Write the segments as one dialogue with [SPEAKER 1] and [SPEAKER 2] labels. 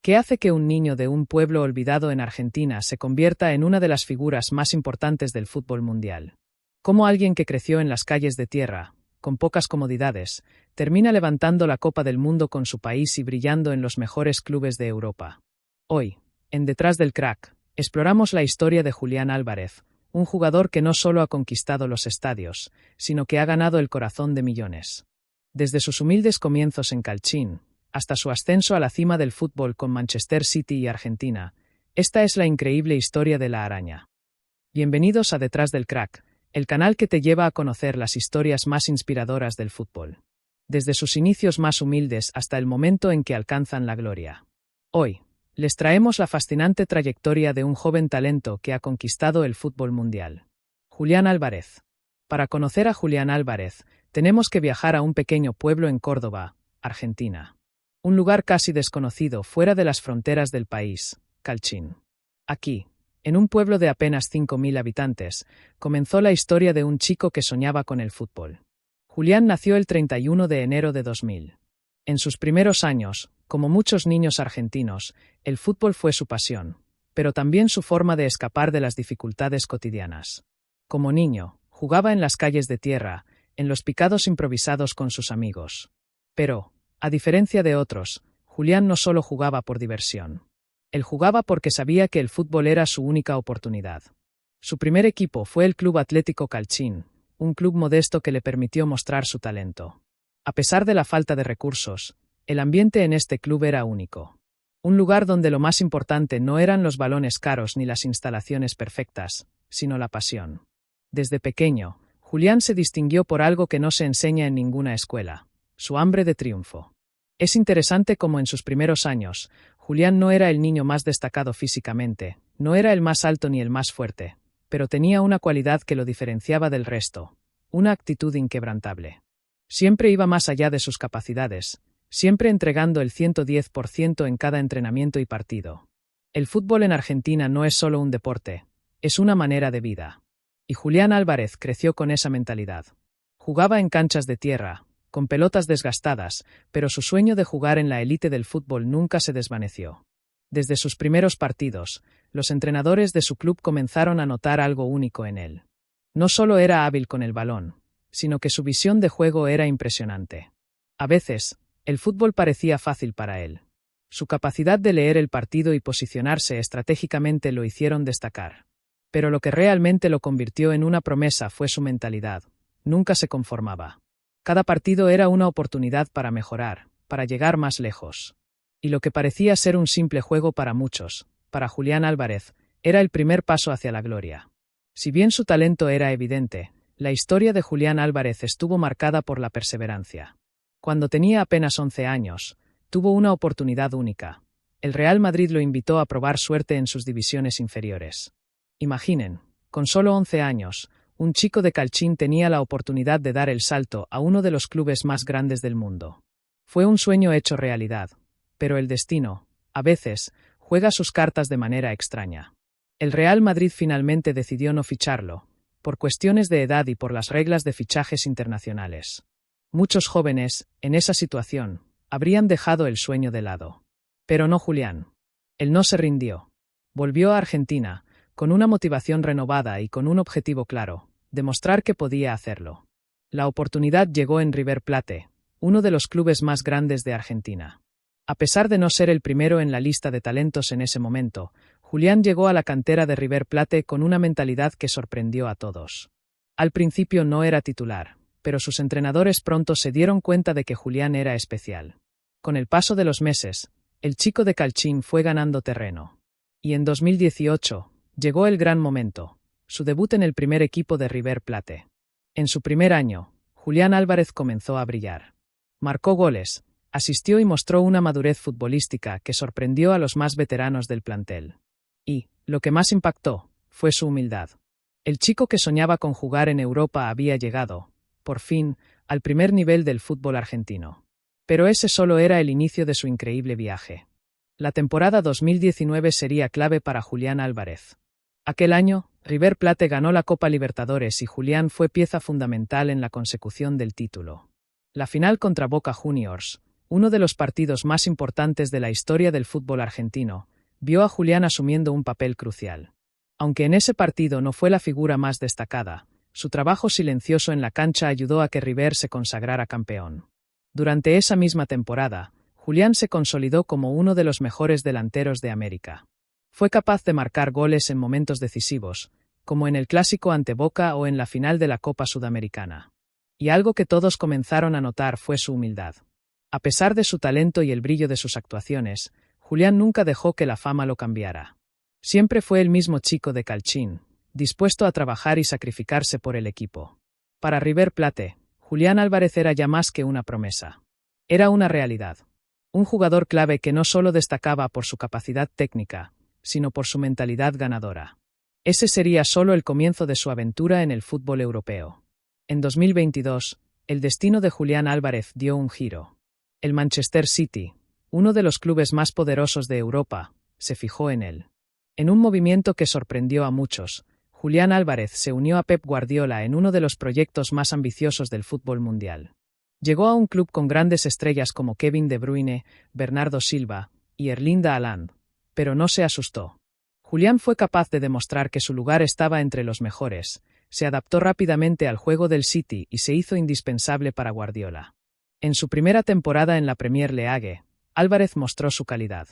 [SPEAKER 1] ¿Qué hace que un niño de un pueblo olvidado en Argentina se convierta en una de las figuras más importantes del fútbol mundial? ¿Cómo alguien que creció en las calles de tierra, con pocas comodidades, termina levantando la Copa del Mundo con su país y brillando en los mejores clubes de Europa? Hoy, en Detrás del Crack, exploramos la historia de Julián Álvarez, un jugador que no solo ha conquistado los estadios, sino que ha ganado el corazón de millones. Desde sus humildes comienzos en Calchín, hasta su ascenso a la cima del fútbol con Manchester City y Argentina, esta es la increíble historia de la araña. Bienvenidos a Detrás del Crack, el canal que te lleva a conocer las historias más inspiradoras del fútbol. Desde sus inicios más humildes hasta el momento en que alcanzan la gloria. Hoy, les traemos la fascinante trayectoria de un joven talento que ha conquistado el fútbol mundial. Julián Álvarez. Para conocer a Julián Álvarez, tenemos que viajar a un pequeño pueblo en Córdoba, Argentina. Un lugar casi desconocido fuera de las fronteras del país, Calchín. Aquí, en un pueblo de apenas 5.000 habitantes, comenzó la historia de un chico que soñaba con el fútbol. Julián nació el 31 de enero de 2000. En sus primeros años, como muchos niños argentinos, el fútbol fue su pasión, pero también su forma de escapar de las dificultades cotidianas. Como niño, jugaba en las calles de tierra, en los picados improvisados con sus amigos. Pero, a diferencia de otros, Julián no solo jugaba por diversión. Él jugaba porque sabía que el fútbol era su única oportunidad. Su primer equipo fue el Club Atlético Calchín, un club modesto que le permitió mostrar su talento. A pesar de la falta de recursos, el ambiente en este club era único. Un lugar donde lo más importante no eran los balones caros ni las instalaciones perfectas, sino la pasión. Desde pequeño, Julián se distinguió por algo que no se enseña en ninguna escuela: su hambre de triunfo. Es interesante cómo en sus primeros años, Julián no era el niño más destacado físicamente, no era el más alto ni el más fuerte, pero tenía una cualidad que lo diferenciaba del resto: una actitud inquebrantable. Siempre iba más allá de sus capacidades, siempre entregando el 110% en cada entrenamiento y partido. El fútbol en Argentina no es solo un deporte, es una manera de vida. Y Julián Álvarez creció con esa mentalidad. Jugaba en canchas de tierra, con pelotas desgastadas, pero su sueño de jugar en la élite del fútbol nunca se desvaneció. Desde sus primeros partidos, los entrenadores de su club comenzaron a notar algo único en él. No solo era hábil con el balón, sino que su visión de juego era impresionante. A veces, el fútbol parecía fácil para él. Su capacidad de leer el partido y posicionarse estratégicamente lo hicieron destacar. Pero lo que realmente lo convirtió en una promesa fue su mentalidad. Nunca se conformaba. Cada partido era una oportunidad para mejorar, para llegar más lejos. Y lo que parecía ser un simple juego para muchos, para Julián Álvarez, era el primer paso hacia la gloria. Si bien su talento era evidente, la historia de Julián Álvarez estuvo marcada por la perseverancia. Cuando tenía apenas 11 años, tuvo una oportunidad única. El Real Madrid lo invitó a probar suerte en sus divisiones inferiores. Imaginen, con solo 11 años, un chico de Calchín tenía la oportunidad de dar el salto a uno de los clubes más grandes del mundo. Fue un sueño hecho realidad, pero el destino, a veces, juega sus cartas de manera extraña. El Real Madrid finalmente decidió no ficharlo, por cuestiones de edad y por las reglas de fichajes internacionales. Muchos jóvenes, en esa situación, habrían dejado el sueño de lado. Pero no Julián. Él no se rindió. Volvió a Argentina, con una motivación renovada y con un objetivo claro: demostrar que podía hacerlo. La oportunidad llegó en River Plate, uno de los clubes más grandes de Argentina. A pesar de no ser el primero en la lista de talentos en ese momento, Julián llegó a la cantera de River Plate con una mentalidad que sorprendió a todos. Al principio no era titular, pero sus entrenadores pronto se dieron cuenta de que Julián era especial. Con el paso de los meses, el chico de Calchín fue ganando terreno. Y en 2018, llegó el gran momento: su debut en el primer equipo de River Plate. En su primer año, Julián Álvarez comenzó a brillar. Marcó goles, asistió y mostró una madurez futbolística que sorprendió a los más veteranos del plantel. Y, lo que más impactó, fue su humildad. El chico que soñaba con jugar en Europa había llegado, por fin, al primer nivel del fútbol argentino. Pero ese solo era el inicio de su increíble viaje. La temporada 2019 sería clave para Julián Álvarez. Aquel año, River Plate ganó la Copa Libertadores y Julián fue pieza fundamental en la consecución del título. La final contra Boca Juniors, uno de los partidos más importantes de la historia del fútbol argentino, vio a Julián asumiendo un papel crucial. Aunque en ese partido no fue la figura más destacada, su trabajo silencioso en la cancha ayudó a que River se consagrara campeón. Durante esa misma temporada, Julián se consolidó como uno de los mejores delanteros de América. Fue capaz de marcar goles en momentos decisivos, como en el clásico ante Boca o en la final de la Copa Sudamericana. Y algo que todos comenzaron a notar fue su humildad. A pesar de su talento y el brillo de sus actuaciones, Julián nunca dejó que la fama lo cambiara. Siempre fue el mismo chico de Calchín, dispuesto a trabajar y sacrificarse por el equipo. Para River Plate, Julián Álvarez era ya más que una promesa. Era una realidad. Un jugador clave que no solo destacaba por su capacidad técnica, sino por su mentalidad ganadora. Ese sería solo el comienzo de su aventura en el fútbol europeo. En 2022, el destino de Julián Álvarez dio un giro. El Manchester City, uno de los clubes más poderosos de Europa, se fijó en él. En un movimiento que sorprendió a muchos, Julián Álvarez se unió a Pep Guardiola en uno de los proyectos más ambiciosos del fútbol mundial. Llegó a un club con grandes estrellas como Kevin De Bruyne, Bernardo Silva y Erling Haaland, pero no se asustó. Julián fue capaz de demostrar que su lugar estaba entre los mejores, se adaptó rápidamente al juego del City y se hizo indispensable para Guardiola. En su primera temporada en la Premier League, Álvarez mostró su calidad.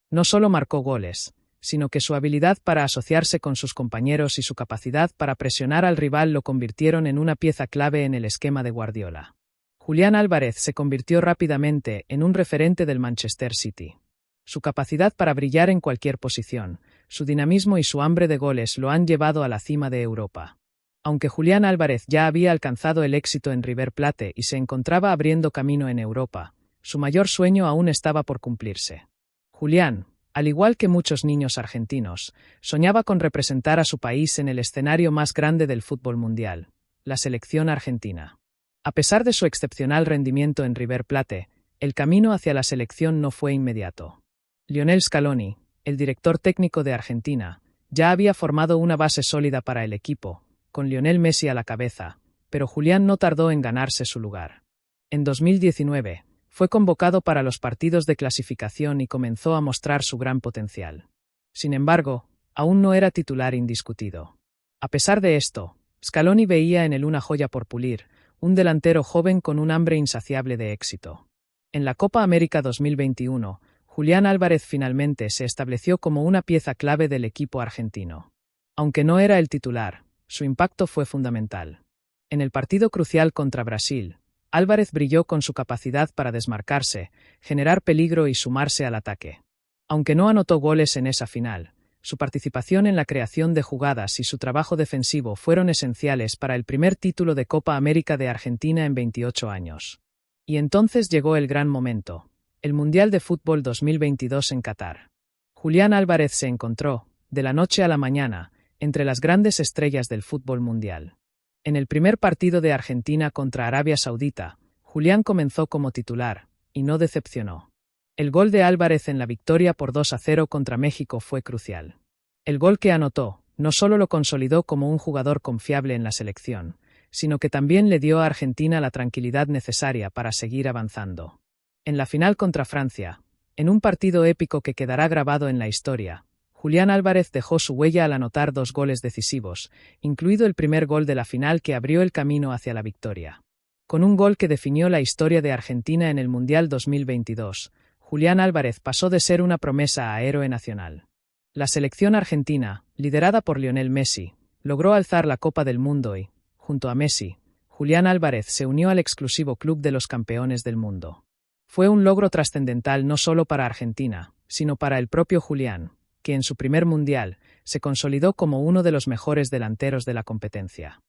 [SPEAKER 1] No solo marcó goles, sino que su habilidad para asociarse con sus compañeros y su capacidad para presionar al rival lo convirtieron en una pieza clave en el esquema de Guardiola. Julián Álvarez se convirtió rápidamente en un referente del Manchester City. Su capacidad para brillar en cualquier posición, su dinamismo y su hambre de goles lo han llevado a la cima de Europa. Aunque Julián Álvarez ya había alcanzado el éxito en River Plate y se encontraba abriendo camino en Europa, su mayor sueño aún estaba por cumplirse. Julián, al igual que muchos niños argentinos, soñaba con representar a su país en el escenario más grande del fútbol mundial, la selección argentina. A pesar de su excepcional rendimiento en River Plate, el camino hacia la selección no fue inmediato. Lionel Scaloni, el director técnico de Argentina, ya había formado una base sólida para el equipo, con Lionel Messi a la cabeza, pero Julián no tardó en ganarse su lugar. En 2019, fue convocado para los partidos de clasificación y comenzó a mostrar su gran potencial. Sin embargo, aún no era titular indiscutido. A pesar de esto, Scaloni veía en él una joya por pulir, un delantero joven con un hambre insaciable de éxito. En la Copa América 2021, Julián Álvarez finalmente se estableció como una pieza clave del equipo argentino. Aunque no era el titular, su impacto fue fundamental. En el partido crucial contra Brasil, Álvarez brilló con su capacidad para desmarcarse, generar peligro y sumarse al ataque. Aunque no anotó goles en esa final, su participación en la creación de jugadas y su trabajo defensivo fueron esenciales para el primer título de Copa América de Argentina en 28 años. Y entonces llegó el gran momento, el Mundial de Fútbol 2022 en Qatar. Julián Álvarez se encontró, de la noche a la mañana, entre las grandes estrellas del fútbol mundial. En el primer partido de Argentina contra Arabia Saudita, Julián comenzó como titular, y no decepcionó. El gol de Álvarez en la victoria por 2-0 contra México fue crucial. El gol que anotó, no solo lo consolidó como un jugador confiable en la selección, sino que también le dio a Argentina la tranquilidad necesaria para seguir avanzando. En la final contra Francia, en un partido épico que quedará grabado en la historia, Julián Álvarez dejó su huella al anotar 2 goles decisivos, incluido el primer gol de la final que abrió el camino hacia la victoria. Con un gol que definió la historia de Argentina en el Mundial 2022, Julián Álvarez pasó de ser una promesa a héroe nacional. La selección argentina, liderada por Lionel Messi, logró alzar la Copa del Mundo y, junto a Messi, Julián Álvarez se unió al exclusivo club de los campeones del mundo. Fue un logro trascendental no solo para Argentina, sino para el propio Julián, que en su primer mundial se consolidó como uno de los mejores delanteros de la competencia.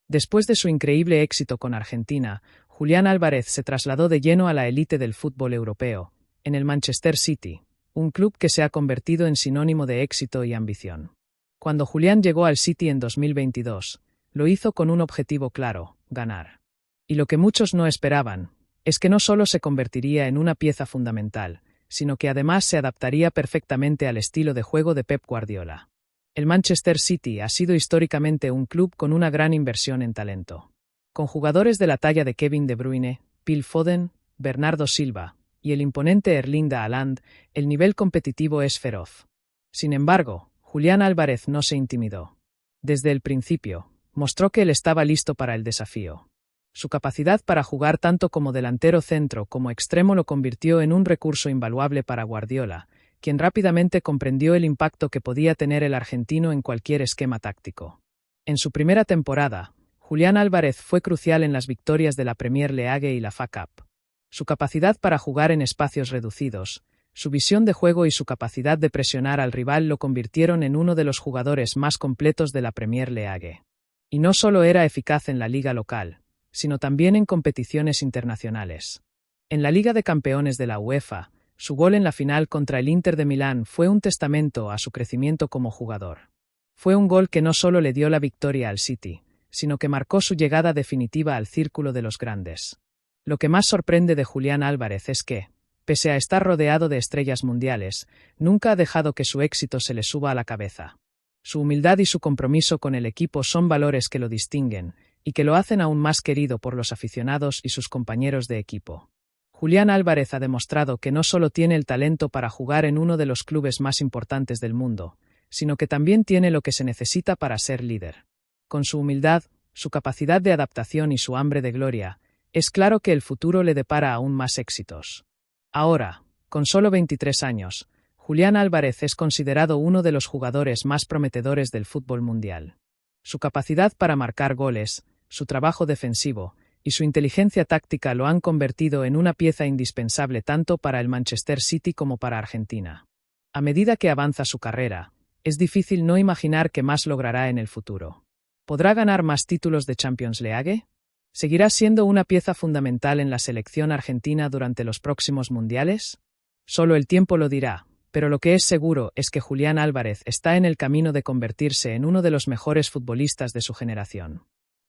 [SPEAKER 1] Después de su increíble éxito con Argentina, Julián Álvarez se trasladó de lleno a la élite del fútbol europeo, en el Manchester City, un club que se ha convertido en sinónimo de éxito y ambición. Cuando Julián llegó al City en 2022, lo hizo con un objetivo claro: ganar. Y lo que muchos no esperaban, es que no solo se convertiría en una pieza fundamental, sino que además se adaptaría perfectamente al estilo de juego de Pep Guardiola. El Manchester City ha sido históricamente un club con una gran inversión en talento. Con jugadores de la talla de Kevin De Bruyne, Phil Foden, Bernardo Silva, y el imponente Erling Haaland, el nivel competitivo es feroz. Sin embargo, Julián Álvarez no se intimidó. Desde el principio, mostró que él estaba listo para el desafío. Su capacidad para jugar tanto como delantero centro como extremo lo convirtió en un recurso invaluable para Guardiola, quien rápidamente comprendió el impacto que podía tener el argentino en cualquier esquema táctico. En su primera temporada, Julián Álvarez fue crucial en las victorias de la Premier League y la FA Cup. Su capacidad para jugar en espacios reducidos, su visión de juego y su capacidad de presionar al rival lo convirtieron en uno de los jugadores más completos de la Premier League. Y no solo era eficaz en la liga local, sino también en competiciones internacionales. En la Liga de Campeones de la UEFA, su gol en la final contra el Inter de Milán fue un testamento a su crecimiento como jugador. Fue un gol que no solo le dio la victoria al City, sino que marcó su llegada definitiva al círculo de los grandes. Lo que más sorprende de Julián Álvarez es que, pese a estar rodeado de estrellas mundiales, nunca ha dejado que su éxito se le suba a la cabeza. Su humildad y su compromiso con el equipo son valores que lo distinguen, y que lo hacen aún más querido por los aficionados y sus compañeros de equipo. Julián Álvarez ha demostrado que no solo tiene el talento para jugar en uno de los clubes más importantes del mundo, sino que también tiene lo que se necesita para ser líder. Con su humildad, su capacidad de adaptación y su hambre de gloria, es claro que el futuro le depara aún más éxitos. Ahora, con solo 23 años, Julián Álvarez es considerado uno de los jugadores más prometedores del fútbol mundial. Su capacidad para marcar goles, su trabajo defensivo y su inteligencia táctica lo han convertido en una pieza indispensable tanto para el Manchester City como para Argentina. A medida que avanza su carrera, es difícil no imaginar qué más logrará en el futuro. ¿Podrá ganar más títulos de Champions League? ¿Seguirá siendo una pieza fundamental en la selección argentina durante los próximos mundiales? Solo el tiempo lo dirá, pero lo que es seguro es que Julián Álvarez está en el camino de convertirse en uno de los mejores futbolistas de su generación.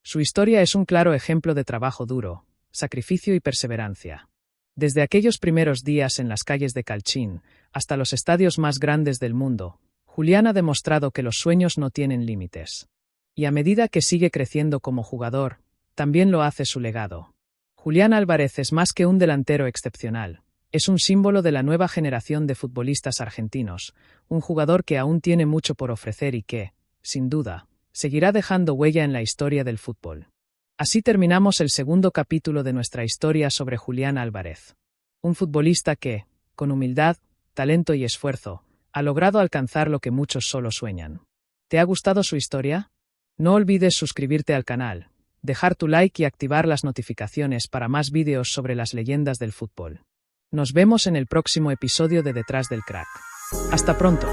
[SPEAKER 1] Su historia es un claro ejemplo de trabajo duro, sacrificio y perseverancia. Desde aquellos primeros días en las calles de Calchín hasta los estadios más grandes del mundo, Julián ha demostrado que los sueños no tienen límites. Y a medida que sigue creciendo como jugador, también lo hace su legado. Julián Álvarez es más que un delantero excepcional, es un símbolo de la nueva generación de futbolistas argentinos, un jugador que aún tiene mucho por ofrecer y que, sin duda, seguirá dejando huella en la historia del fútbol. Así terminamos el segundo capítulo de nuestra historia sobre Julián Álvarez. Un futbolista que, con humildad, talento y esfuerzo, ha logrado alcanzar lo que muchos solo sueñan. ¿Te ha gustado su historia? No olvides suscribirte al canal, dejar tu like y activar las notificaciones para más vídeos sobre las leyendas del fútbol. Nos vemos en el próximo episodio de Detrás del Crack. ¡Hasta pronto!